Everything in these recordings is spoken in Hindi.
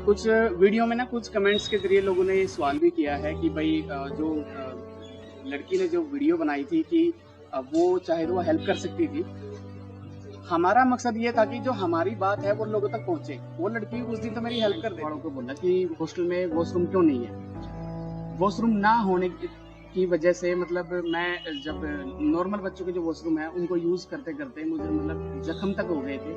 कुछ वीडियो में ना कुछ कमेंट्स के ज़रिए लोगों ने ये सवाल भी किया है कि भई जो लड़की ने जो वीडियो बनाई थी कि वो चाहे तो वो हेल्प कर सकती थी। हमारा मकसद ये था कि जो हमारी बात है वो लोगों तक पहुँचे। वो लड़की उस दिन तो मेरी हेल्प कर देती। वालों को बोला कि हॉस्टल में वॉशरूम क्यों नहीं है? वॉशरूम ना होने की वजह से मतलब मैं जब नॉर्मल बच्चों के जो वॉशरूम है उनको यूज़ करते-करते मुझे मतलब ज़ख्म तक हो गए थे,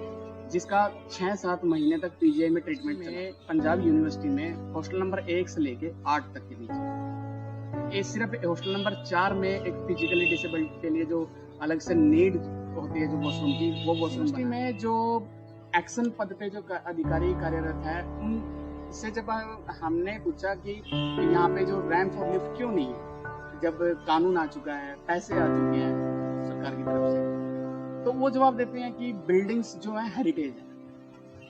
जिसका 6-7 महीने तक पीजीआई में ट्रीटमेंट चला। पंजाब यूनिवर्सिटी में हॉस्टल नंबर 1 से लेके 8 तक के बीच। ये सिर्फ़ हॉस्टल नंबर 4 में एक फिज़िकली डिसेबल्ड के लिए जो अलग से नीड होती है जो वॉशरूम की, वो वॉशरूम बना है। में जो एक्शन पद पे जो अधिकारी कार्यरत है, उनसे जब हमने पूछा कि यहाँ पे जो रैंप और लिफ्ट क्यों नहीं है? जब कानून आ चुका है, पैसे आ चुके हैं सरकार की तरफ से, तो वो जवाब देते हैं कि बिल्डिंग्स जो है हेरिटेज है।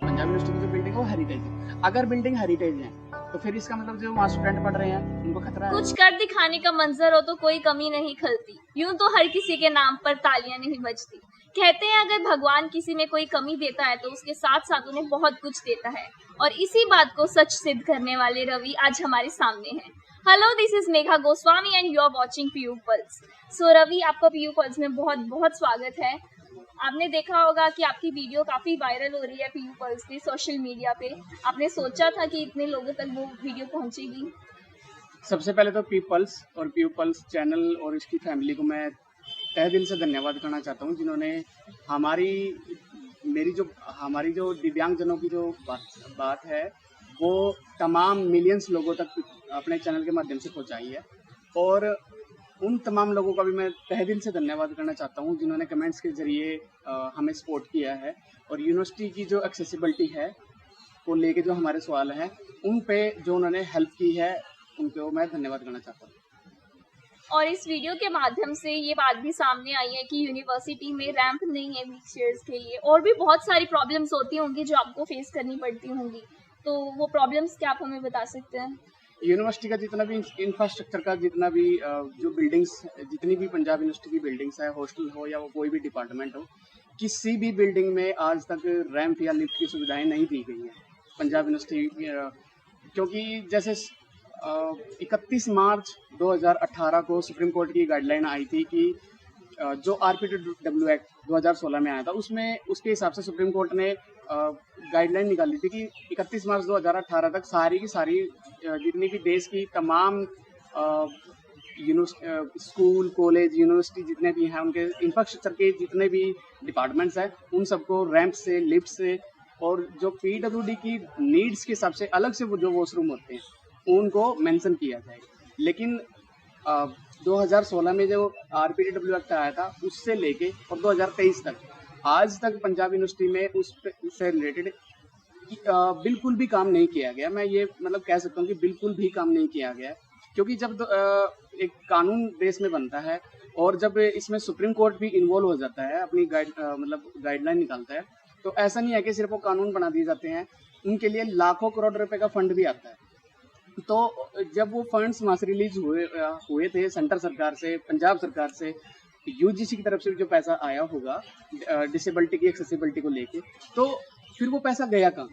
पंजाब यूनिवर्सिटी की जो बिल्डिंग है वो हेरिटेज है। अगर बिल्डिंग हेरिटेज है तो फिर इसका मतलब जो वहाँ स्टूडेंट पढ़ रहे हैं उनको खतरा है। कुछ कर दिखाने का मंजर हो तो कोई कमी नहीं खलती, यूं तो हर किसी के नाम पर तालियां नहीं बजती। कहते हैं अगर भगवान किसी में कोई कमी देता है तो उसके साथ साथ उन्हें बहुत कुछ देता है, और इसी बात को सच सिद्ध करने वाले रवि आज हमारे सामने हैं। Hello, this is Megha Goswami and you are watching PU Pulse. So Ravi, आपका पीयू पल्स में बहुत बहुत स्वागत है। आपने देखा होगा कि आपकी वीडियो काफी वायरल हो रही है पीयू पल्स पे, सोशल मीडिया पे। आपने सोचा था कि इतने लोगों तक वो वीडियो पहुंचेगी? सबसे पहले तो पीपल्स और पीपल्स चैनल और इसकी फैमिली को मैं तहे दिल से धन्यवाद करना चाहता हूँ, जिन्होंने हमारी हमारी जो दिव्यांगजनों की जो बात है वो तमाम मिलियंस लोगों तक अपने चैनल के माध्यम से पहुँचाई है। और उन तमाम लोगों का भी मैं तहे दिल से धन्यवाद करना चाहता हूँ जिन्होंने कमेंट्स के ज़रिए हमें सपोर्ट किया है। और यूनिवर्सिटी की जो एक्सेसिबिलिटी है को लेके जो हमारे सवाल हैं उन पे जो उन्होंने हेल्प की है, उनको मैं धन्यवाद करना चाहता हूँ। और इस वीडियो के माध्यम से ये बात भी सामने आई है कि यूनिवर्सिटी में रैंप नहीं है व्हीलचेयर्स के लिए, और भी बहुत सारी प्रॉब्लम्स होती होंगी जो आपको फेस करनी पड़ती होंगी। तो वो प्रॉब्लम्स क्या आप हमें बता सकते हैं? यूनिवर्सिटी का जितना भी इंफ्रास्ट्रक्चर का जितना भी जो बिल्डिंग्स, जितनी भी पंजाब यूनिवर्सिटी की बिल्डिंग्स है, हॉस्टल हो या वो कोई भी डिपार्टमेंट हो, किसी भी बिल्डिंग में आज तक रैंप या लिफ्ट की सुविधाएं नहीं दी गई हैं पंजाब यूनिवर्सिटी। क्योंकि जैसे 31 मार्च 2018 को सुप्रीम कोर्ट की गाइडलाइन आई थी कि जो RPW एक्ट 2016 में आया था, उसमें उसके हिसाब से सुप्रीम कोर्ट ने गाइडलाइन निकाली थी कि 31 मार्च 2018 तक सारी की सारी जितनी भी देश की तमाम स्कूल, कॉलेज, यूनिवर्सिटी जितने भी हैं, उनके इंफ्रास्ट्रक्चर के जितने भी डिपार्टमेंट्स हैं, उन सबको रैंप से, लिफ्ट से और जो PWD की नीड्स के हिसाब से अलग से वो जो वॉशरूम होते हैं, उनको मेंशन किया जाए। लेकिन 2016 में जो RPW एक्ट आया था, उससे लेके और 2023 तक, आज तक पंजाब यूनिवर्सिटी में उससे रिलेटेड बिल्कुल भी काम नहीं किया गया। मैं ये मतलब कह सकता हूँ कि बिल्कुल भी काम नहीं किया गया, क्योंकि जब एक कानून देश में बनता है और जब इसमें सुप्रीम कोर्ट भी इन्वॉल्व हो जाता है, अपनी मतलब गाइडलाइन निकालता है, तो ऐसा नहीं है कि सिर्फ वो कानून बना दिए जाते हैं, उनके लिए लाखों करोड़ रुपए का फंड भी आता है। तो जब वो फंड्स वहाँ से रिलीज हुए थे सेंटर सरकार से, पंजाब सरकार से, यूजीसी की तरफ से जो पैसा आया होगा डिसेबिलिटी की एक्सेसिबिलिटी को लेके, तो फिर वो पैसा गया कहाँ?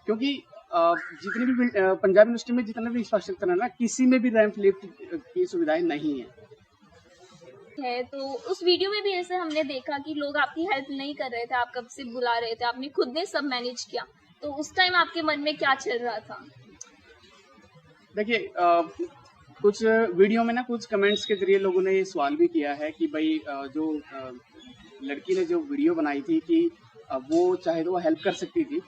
क्योंकि जितनी भी पंजाब यूनिवर्सिटी में जितने भी इंफ्रास्ट्रक्चर है ना, किसी में भी रैंप लिफ्ट की सुविधाएं नहीं है। तो उस वीडियो में भी ऐसे हमने देखा कि लोग आपकी हेल्प नहीं कर रहे थे, आप कब से बुला रहे थे, आपने खुद ने सब मैनेज किया। तो उस टाइम आपके मन में क्या चल रहा था? देखिए, कुछ वीडियो में ना कुछ कमेंट्स के ज़रिए लोगों ने ये सवाल भी किया है कि भई जो लड़की ने जो वीडियो बनाई थी कि वो चाहे तो वो हेल्प कर सकती थी।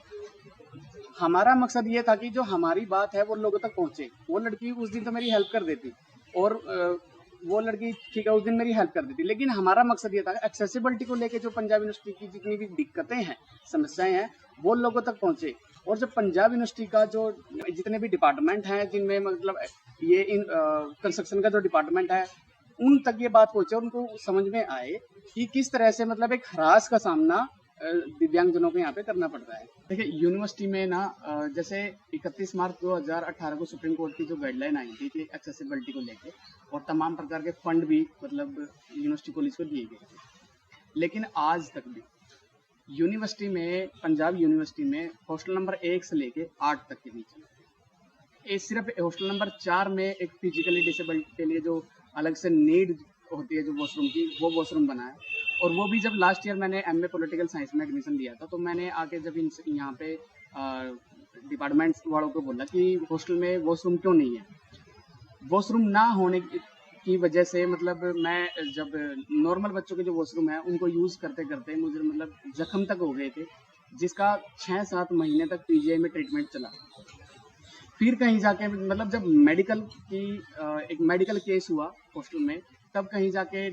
हमारा मकसद ये था कि जो हमारी बात है वो लोगों तक पहुँचे। वो लड़की उस दिन तो मेरी हेल्प कर देती और वो लड़की ठीक है उस दिन मेरी हेल्प कर देती, लेकिन हमारा मकसद ये था एक्सेसिबिलिटी को लेके जो पंजाब यूनिवर्सिटी की जितनी भी दिक्कतें हैं, समस्याएं हैं, वो लोगों तक पहुँचे। और जो पंजाब यूनिवर्सिटी का जो जितने भी डिपार्टमेंट हैं, जिनमें मतलब ये इन कंस्ट्रक्शन का जो डिपार्टमेंट है, उन तक ये बात पहुँचे, उनको समझ में आए कि किस तरह से मतलब एक हरास का सामना दिव्यांगजनों को यहाँ पे करना पड़ता है। देखिए, यूनिवर्सिटी में ना जैसे 31 मार्च 2018 को सुप्रीम कोर्ट की जो गाइडलाइन आई थी कि एक्सेसिबिलिटी को लेके, और तमाम प्रकार के फंड भी मतलब यूनिवर्सिटी कॉलेज को दिए गए थे, लेकिन आज तक भी यूनिवर्सिटी में, पंजाब यूनिवर्सिटी में हॉस्टल नंबर 1 से लेके 8 तक के बीच में, ये सिर्फ हॉस्टल नंबर 4 में एक फिजिकली डिसेबल्ड के लिए जो अलग से नीड होती है जो वॉशरूम की, वो वॉशरूम बना है। और वो भी जब लास्ट ईयर मैंने एमए पॉलिटिकल साइंस में एडमिशन लिया था, तो मैंने आके जब यहाँ पे डिपार्टमेंट्स वालों को बोला कि हॉस्टल में वॉशरूम क्यों नहीं है। वॉशरूम ना होने की वजह से मतलब मैं जब नॉर्मल बच्चों के जो वॉशरूम है उनको यूज़ करते करते मुझे मतलब जख्म तक हो गए थे, जिसका 6-7 महीने तक पीजीआई में ट्रीटमेंट चला। फिर कहीं जाके मतलब जब मेडिकल की एक मेडिकल केस हुआ हॉस्टल में, तब कहीं जाके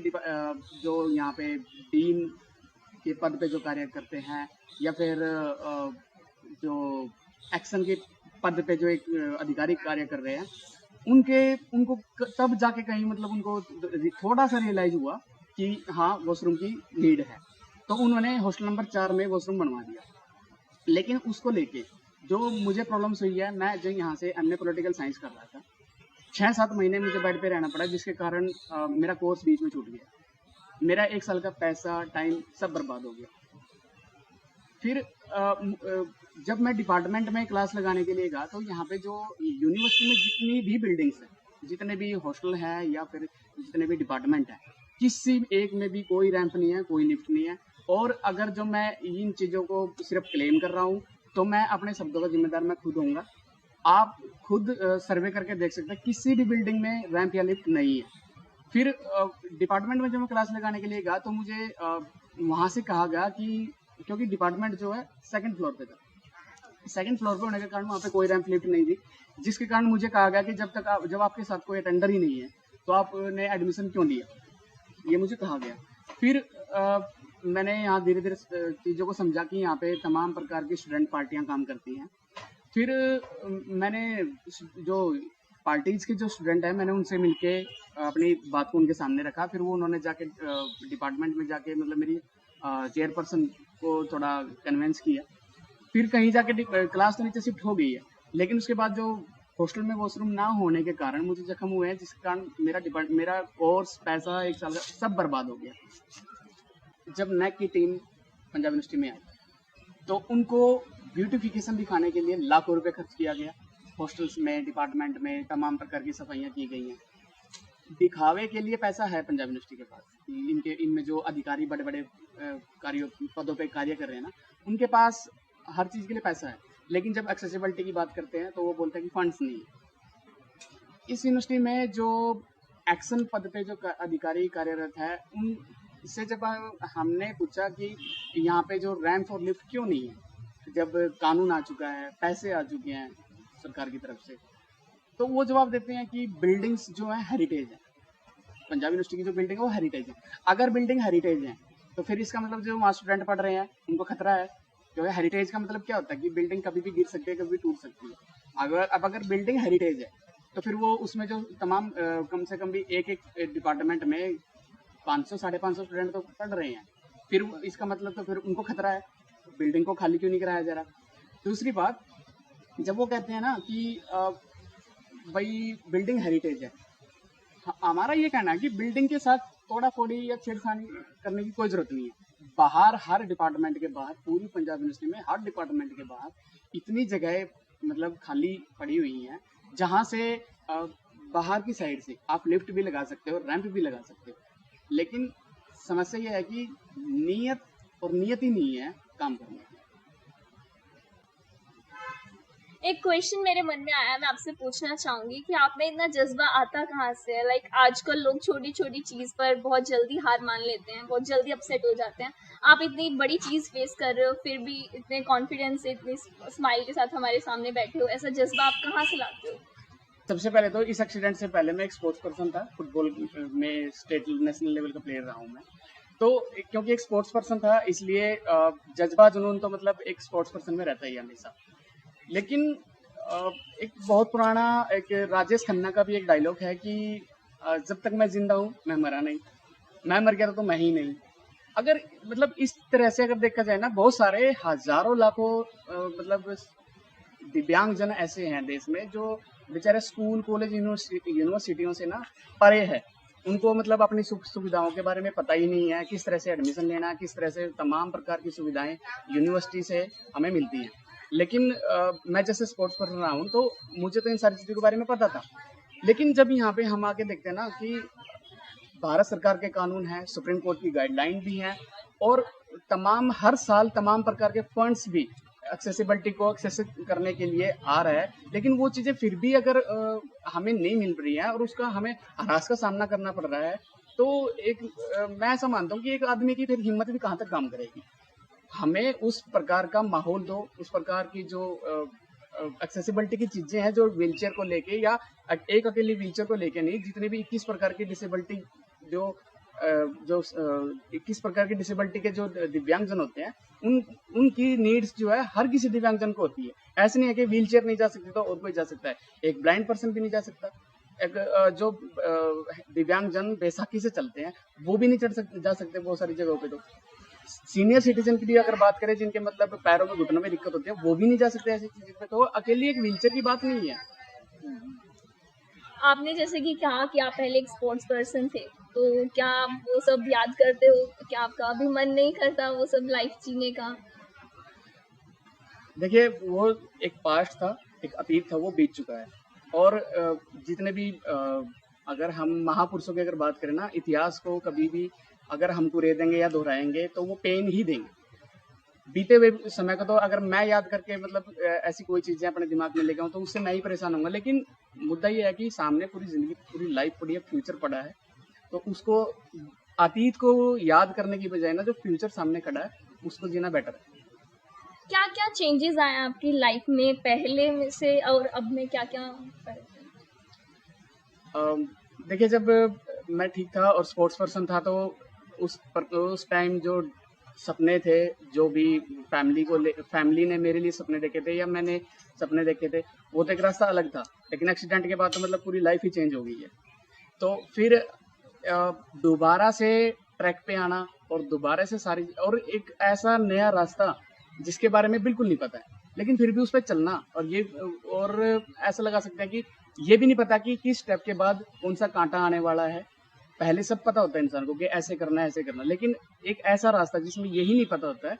जो यहाँ पे डीन के पद पे जो कार्य करते हैं या फिर जो एक्शन के पद पे जो एक अधिकारी कार्य कर रहे हैं, उनको तब जाके कहीं मतलब उनको थोड़ा सा रियलाइज हुआ कि हाँ वॉशरूम की नीड है, तो उन्होंने हॉस्टल नंबर 4 में वॉशरूम बनवा दिया। लेकिन उसको लेके जो मुझे प्रॉब्लम्स हुई है, मैं जो यहाँ से एमए पॉलिटिकल साइंस कर रहा था, 6-7 महीने मुझे बेड पे रहना पड़ा, जिसके कारण मेरा कोर्स बीच में छूट गया। मेरा 1 साल का पैसा, टाइम सब बर्बाद हो गया। फिर जब मैं डिपार्टमेंट में क्लास लगाने के लिए गया, तो यहाँ पे जो यूनिवर्सिटी में जितनी भी बिल्डिंग्स हैं, जितने भी हॉस्टल हैं या फिर जितने भी डिपार्टमेंट हैं, किसी एक में भी कोई रैंप नहीं है, कोई लिफ्ट नहीं है। और अगर जो मैं इन चीज़ों को सिर्फ क्लेम कर रहा हूँ, तो मैं अपने शब्दों का जिम्मेदार मैं खुद होऊंगा। आप खुद सर्वे करके देख सकते हैं, किसी भी बिल्डिंग में रैंप या लिफ्ट नहीं है। फिर डिपार्टमेंट में जब मैं क्लास लगाने के लिए गया, तो मुझे वहाँ से कहा गया कि क्योंकि डिपार्टमेंट जो है 2nd फ्लोर पे था, 2nd फ्लोर पे होने के कारण वहाँ पे कोई रैंप लिफ्ट नहीं थी, जिसके कारण मुझे कहा गया कि जब आपके साथ कोई अटेंडर ही नहीं है, तो आपने एडमिशन क्यों लिया, ये मुझे कहा गया। फिर मैंने यहाँ धीरे धीरे चीज़ों को समझा कि यहाँ पे तमाम प्रकार की स्टूडेंट पार्टियाँ काम करती हैं। फिर मैंने जो पार्टीज़ के जो स्टूडेंट हैं, मैंने उनसे मिलके अपनी बात को उनके सामने रखा। फिर वो उन्होंने जाके डिपार्टमेंट में जाके मतलब मेरी चेयरपर्सन को थोड़ा कन्विंस किया। फिर कहीं जाके क्लास तो नीचे शिफ्ट हो गई है, लेकिन उसके बाद जो हॉस्टल में वॉशरूम ना होने के कारण मुझे जख्म हुए हैं, जिसके कारण मेरा कोर्स, पैसा, 1 साल का सब बर्बाद हो गया। जब नेक की टीम पंजाब यूनिवर्सिटी में आई, तो उनको ब्यूटिफिकेशन दिखाने के लिए लाखों रुपए खर्च किया गया। हॉस्टल्स में, डिपार्टमेंट में तमाम प्रकार की सफाइयाँ की गई हैं। दिखावे के लिए पैसा है पंजाब यूनिवर्सिटी के पास। इनमें जो अधिकारी बड़े बड़े पदों पे कार्य कर रहे हैं ना, उनके पास हर चीज़ के लिए पैसा है, लेकिन जब एक्सेसिबिलिटी की बात करते हैं तो वो बोलते हैं कि फंड्स नहीं है। इस यूनिवर्सिटी में जो एक्शन पद पे जो अधिकारी कार्यरत है, उनसे जब हमने पूछा कि यहाँ पे जो रैंप और लिफ्ट क्यों नहीं है, जब कानून आ चुका है, पैसे आ चुके हैं सरकार की तरफ से, तो वो जवाब देते हैं कि बिल्डिंग्स जो है हेरिटेज है। पंजाब यूनिवर्सिटी की जो बिल्डिंग है वो हेरिटेज है। अगर बिल्डिंग हेरिटेज है, तो फिर इसका मतलब जो वहाँ स्टूडेंट पढ़ रहे हैं उनको खतरा है, क्योंकि हेरिटेज का मतलब क्या होता है कि बिल्डिंग कभी भी गिर सकती है, कभी भी टूट सकती है। अगर बिल्डिंग हेरिटेज है, तो फिर वो उसमें जो तमाम कम से कम भी एक डिपार्टमेंट में 500-550 स्टूडेंट तो पढ़ रहे हैं, फिर इसका मतलब तो फिर उनको खतरा है, बिल्डिंग को खाली क्यों नहीं कराया जा रहा। दूसरी बात, जब वो कहते हैं ना कि भाई बिल्डिंग हेरिटेज है, हमारा ये कहना है कि बिल्डिंग के साथ तोड़ा फोड़ी या छेड़छाड़ी करने की कोई जरूरत नहीं है। बाहर हर डिपार्टमेंट के बाहर, पूरी पंजाब यूनिवर्सिटी में हर डिपार्टमेंट के बाहर इतनी जगह मतलब खाली पड़ी हुई हैं, जहाँ से बाहर की साइड से आप लिफ्ट भी लगा सकते हो, रैंप भी लगा सकते हो। लेकिन समस्या ये है कि नीयत और नियत ही नहीं है काम करने की। एक क्वेश्चन मेरे मन में आया, मैं आपसे पूछना चाहूंगी कि आप में इतना जज्बा आता कहाँ से है? लाइक आजकल लोग छोटी छोटी चीज़ पर बहुत जल्दी हार मान लेते हैं, बहुत जल्दी अपसेट हो जाते हैं। आप इतनी बड़ी चीज़ फेस कर रहे हो, फिर भी इतने कॉन्फिडेंस से, इतनी स्माइल के साथ हमारे सामने बैठे हो, ऐसा जज्बा आप कहाँ से लाते हो? सबसे पहले तो इस एक्सीडेंट से पहले मैं एक स्पोर्ट्स पर्सन था, फुटबॉल में स्टेट नेशनल लेवल का प्लेयर रहा हूँ मैं। तो क्योंकि एक स्पोर्ट्स पर्सन था, इसलिए जज्बा जुनून तो मतलब एक स्पोर्ट्स पर्सन में रहता ही हमेशा। लेकिन एक बहुत पुराना एक राजेश खन्ना का भी एक डायलॉग है कि जब तक मैं जिंदा हूँ मैं मरा नहीं, मैं मर गया तो मैं ही नहीं। अगर मतलब इस तरह से अगर देखा जाए ना, बहुत सारे हजारों लाखों मतलब दिव्यांग जन ऐसे हैं देश में जो बेचारे स्कूल, कॉलेज, यूनिवर्सिटियों से ना परे है, उनको मतलब अपनी सुख सुविधाओं के बारे में पता ही नहीं है, किस तरह से एडमिशन लेना है, किस तरह से तमाम प्रकार की सुविधाएं यूनिवर्सिटी से हमें मिलती हैं। लेकिन मैं जैसे स्पोर्ट्स पर्सन रहा हूँ, तो मुझे तो इन सारी चीज़ों के बारे में पता था। लेकिन जब यहाँ पे हम आके देखते हैं ना कि भारत सरकार के कानून हैं, सुप्रीम कोर्ट की गाइडलाइन भी हैं, और हर साल तमाम प्रकार के फंड्स भी एक्सेसिबिलिटी को एक्सेस करने के लिए आ रहा है, लेकिन वो चीज़ें फिर भी अगर हमें नहीं मिल रही हैं और उसका हमें ह्रास का सामना करना पड़ रहा है, तो मैं ऐसा मानता हूँ कि एक आदमी की फिर हिम्मत भी कहाँ तक काम करेगी। हमें उस प्रकार का माहौल दो, उस प्रकार की जो एक्सेसिबिलिटी की चीज़ें हैं, जो व्हीलचेयर को लेके या एक अकेली व्हीलचेयर को लेके नहीं, जितने भी 21 प्रकार की डिसेबिलिटी जो 21 प्रकार की डिसेबिलिटी के जो दिव्यांगजन होते हैं, उनकी नीड्स जो है हर किसी दिव्यांगजन को होती है। ऐसे नहीं है कि व्हीलचेयर नहीं जा सकती तो और कोई जा सकता है, एक ब्लाइंड पर्सन भी नहीं जा सकता, एक जो दिव्यांगजन बैसाखी से चलते हैं वो भी नहीं जा सकते बहुत सारी जगहों पे। तो सीनियर सिटीजन की भी अगर बात करें, जिनके मतलब पैरों में घुटनों में दिक्कत होती है, वो भी नहीं जा सकते ऐसी चीज़ पे। तो अकेली एक व्हीलचेयर की बात नहीं है। आपने जैसे कि कहा कि आप पहले एक स्पोर्ट्स पर्सन थे, तो क्या आप वो सब याद करते हो? क्या आपका अभी मन नहीं करता वो सब लाइफ जीने का? देखिए, वो एक पास्ट था, एक अतीत था, वो बीत चुका है। और जितने भी अगर हम महापुरुषों की अगर बात करें ना, इतिहास को कभी भी अगर हम कुरेदेंगे देंगे या दोहराएंगे तो वो पेन ही देंगे। बीते हुए समय को तो अगर मैं याद करके मतलब ऐसी कोई चीज़ें अपने दिमाग में लेके आऊँ तो उससे मैं ही परेशान होऊंगा। लेकिन मुद्दा ये है कि सामने पूरी ज़िंदगी, पूरी लाइफ पड़ी है, फ्यूचर पड़ा है, तो उसको अतीत को याद करने की बजाय ना जो फ्यूचर सामने खड़ा है उसको जीना बेटर है। क्या क्या चेंजेस आए आपकी लाइफ में पहले में से और अब में? क्या क्या फर्क है? देखिए, जब मैं ठीक था और स्पोर्ट्स पर्सन था, तो उस टाइम जो सपने थे, जो भी फैमिली ने मेरे लिए सपने देखे थे या मैंने सपने देखे थे, वो तो एक रास्ता अलग था। लेकिन एक्सीडेंट के बाद तो मतलब पूरी लाइफ ही चेंज हो गई है। तो फिर दोबारा से ट्रैक पे आना और दोबारा से सारी और एक ऐसा नया रास्ता जिसके बारे में बिल्कुल नहीं पता है, लेकिन फिर भी उस पर चलना, और ऐसा लगा सकते हैं कि ये भी नहीं पता कि किस स्टेप के बाद कौन सा कांटा आने वाला है। पहले सब पता होता है इंसान को कि ऐसे करना है, ऐसे करना, लेकिन एक ऐसा रास्ता जिसमें यही नहीं पता होता है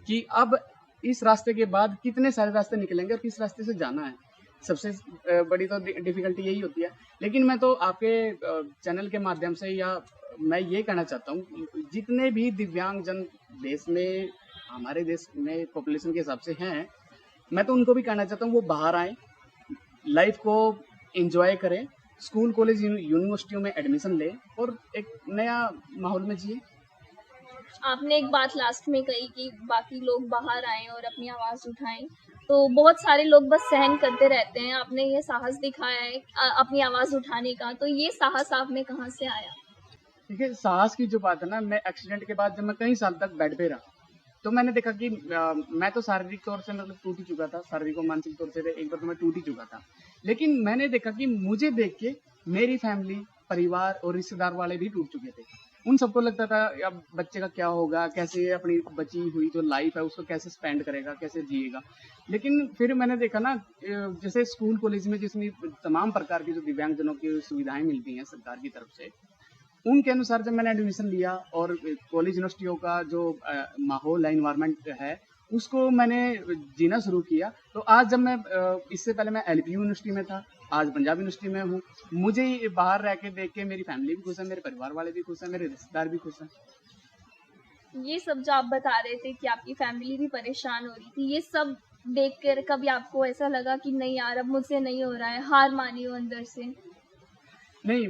कि अब इस रास्ते के बाद कितने सारे रास्ते निकलेंगे और किस रास्ते से जाना है। सबसे बड़ी तो डिफिकल्टी यही होती है। लेकिन मैं तो आपके चैनल के माध्यम से या मैं ये कहना चाहता हूँ, जितने भी दिव्यांगजन देश में, हमारे देश में पॉपुलेशन के हिसाब से हैं, मैं तो उनको भी कहना चाहता हूँ वो बाहर आएँ, लाइफ को एंजॉय करें, स्कूल कॉलेज यूनिवर्सिटियों में एडमिशन लें और एक नया माहौल में जिए। आपने एक बात लास्ट में कही कि बाकी लोग बाहर आएं और अपनी आवाज़ उठाएं, तो बहुत सारे लोग बस सहन करते रहते हैं। आपने ये साहस दिखाया है अपनी आवाज़ उठाने का, तो ये साहस आप में कहाँ से आया? देखिए, साहस की जो बात है ना, मैं एक्सीडेंट के बाद जब मैं कई साल तक बेड पे रहा, तो मैंने देखा कि मैं तो शारीरिक तौर से मतलब टूट ही चुका था, शारीरिक और मानसिक तौर से एक बार तो मैं टूट ही चुका था। लेकिन मैंने देखा कि मुझे देख के मेरी फैमिली, परिवार और रिश्तेदार वाले भी टूट चुके थे। उन सबको लगता था अब बच्चे का क्या होगा, कैसे अपनी बची हुई जो लाइफ है उसको कैसे स्पेंड करेगा, कैसे जिएगा। लेकिन फिर मैंने देखा ना, जैसे स्कूल कॉलेज में जिसमें तमाम प्रकार की जो दिव्यांगजनों की सुविधाएं मिलती हैं सरकार की तरफ से, उनके अनुसार जब मैंने एडमिशन लिया और कॉलेज यूनिवर्सिटियों का जो माहौल है, इन्वायरमेंट है, उसको मैंने जीना शुरू किया। तो आज जब मैं इससे पहले मैं एलपी यूनिवर्सिटी में था, आज पंजाब यूनिवर्सिटी में हूँ, मुझे बाहर रह के देख के मेरी फैमिली भी खुश है, मेरे परिवार वाले भी खुश हैं, मेरे रिश्तेदार भी खुश हैं। ये सब जो आप बता रहे थे कि आपकी फैमिली भी परेशान हो रही थी, ये सब देख कर कभी आपको ऐसा लगा कि नहीं यार अब मुझसे नहीं हो रहा है, हार मानी हो अंदर से? नहीं,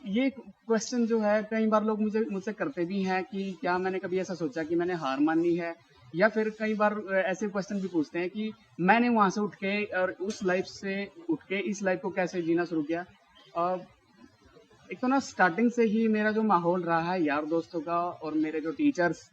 ये क्वेश्चन जो है कई बार लोग मुझसे करते भी हैं कि क्या मैंने कभी ऐसा सोचा कि मैंने हार मानी है, या फिर कई बार ऐसे क्वेश्चन भी पूछते हैं कि मैंने वहाँ से उठ के और उस लाइफ से उठ के इस लाइफ को कैसे जीना शुरू किया। एक तो ना स्टार्टिंग से ही मेरा जो माहौल रहा है यार दोस्तों का और मेरे जो टीचर्स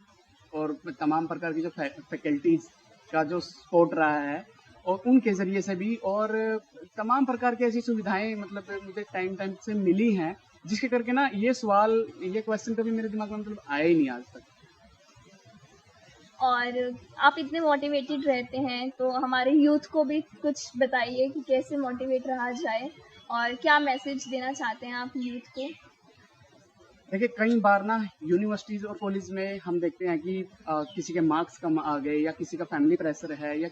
और तमाम प्रकार की जो फैकल्टीज़ का जो सपोर्ट रहा है, और उनके ज़रिए से भी, और तमाम प्रकार की ऐसी सुविधाएं मतलब मुझे टाइम से मिली हैं, जिसके करके ना ये क्वेश्चन कभी मेरे दिमाग में मतलब आया ही नहीं आज तक। और आप इतने मोटिवेटेड रहते हैं, तो हमारे यूथ को भी कुछ बताइए कि कैसे मोटिवेट रहा जाए और क्या मैसेज देना चाहते हैं आप यूथ को? देखिए कई बार ना यूनिवर्सिटीज और कॉलेज में हम देखते हैं कि किसी के मार्क्स कम आ गए या किसी का फैमिली प्रेशर है या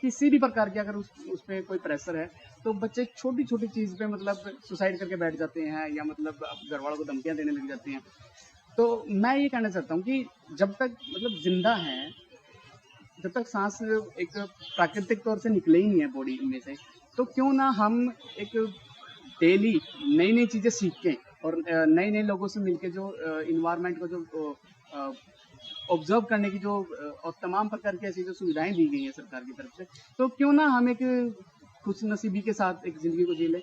किसी भी प्रकार की अगर उस पे कोई प्रेशर है तो बच्चे छोटी छोटी चीज़ पे मतलब सुसाइड करके बैठ जाते हैं या मतलब घर वालों को धमकियां देने लग जाते हैं। तो मैं ये कहना चाहता हूँ कि जब तक मतलब जिंदा है, जब तक सांस एक प्राकृतिक तौर से निकले ही नहीं है बॉडी में से, तो क्यों ना हम एक डेली नई नई चीज़ें सीखें और नए नए लोगों से मिलके जो इन्वायरमेंट को जो ऑब्जर्व करने की जो और तमाम प्रकार की ऐसी जो सुविधाएं दी गई हैं सरकार की तरफ से, तो क्यों ना हम एक खुश नसीबी के साथ एक ज़िंदगी को जी लें।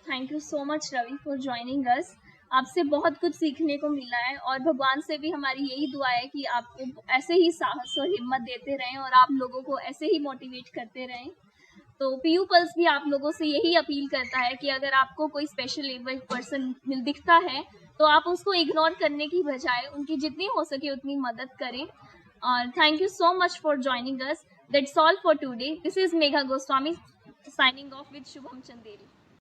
Thank you so much Ravi for joining us. आपसे बहुत कुछ सीखने को मिला है और भगवान से भी हमारी यही दुआ है कि आपको ऐसे ही साहस और हिम्मत देते रहें और आप लोगों को ऐसे ही मोटिवेट करते रहें। तो पीयू पल्स भी आप लोगों से यही अपील करता है कि अगर आपको कोई स्पेशल एबल्ड पर्सन दिखता है तो आप उसको इग्नोर करने की बजाय उनकी जितनी हो सके उतनी मदद करें। और thank you so much for joining us. That's all for today. This is Megha Goswami signing off with Shubham Chanderi.